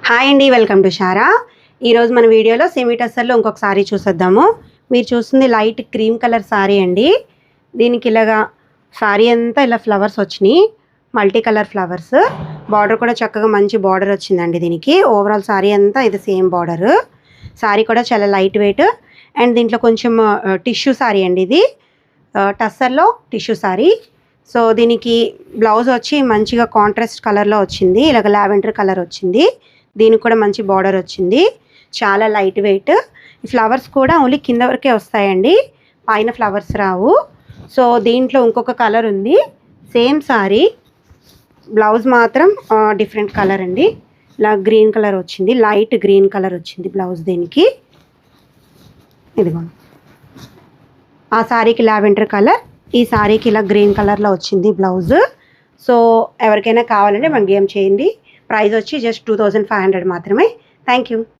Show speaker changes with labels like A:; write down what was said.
A: Hi అండి, welcome to Sarah. ఈరోజు మన వీడియోలో సెమీ టస్సర్లో ఇంకొక సారీ చూసేద్దాము. మీరు చూస్తుంది లైట్ క్రీమ్ కలర్ సారీ అండి. దీనికి ఇలాగా సారీ అంతా ఇలా ఫ్లవర్స్ వచ్చినాయి, మల్టీ కలర్ ఫ్లవర్స్. బార్డర్ కూడా చక్కగా మంచి బార్డర్ వచ్చిందండి దీనికి. ఓవరాల్ సారీ అంతా ఇది సేమ్ బార్డర్. సారీ కూడా చాలా లైట్ వెయిట్ అండ్ దీంట్లో కొంచెం టిష్యూ సారీ అండి ఇది. టస్సర్లో టిష్యూ సారీ. సో దీనికి బ్లౌజ్ వచ్చి మంచిగా కాంట్రాస్ట్ కలర్లో వచ్చింది, ఇలాగ లావెండర్ కలర్ వచ్చింది. దీనికి కూడా మంచి బార్డర్ వచ్చింది, చాలా లైట్ వెయిట్. ఈ ఫ్లవర్స్ కూడా ఓన్లీ కింద వరకే వస్తాయండి, పైన ఫ్లవర్స్ రావు. సో దీంట్లో ఇంకొక కలర్ ఉంది, సేమ్ సారీ, బ్లౌజ్ మాత్రం డిఫరెంట్ కలర్ అండి. ఇలా గ్రీన్ కలర్ వచ్చింది, లైట్ గ్రీన్ కలర్ వచ్చింది బ్లౌజ్ దీనికి. ఇదిగో ఆ సారీకి లావెండర్ కలర్, ఈ సారీకి ఇలా గ్రీన్ కలర్లో వచ్చింది బ్లౌజ్. సో ఎవరికైనా కావాలంటే మనం గేమ్ చేయండి. ప్రైస్ వచ్చి జస్ట్ 2500 మాత్రమే. Thank you.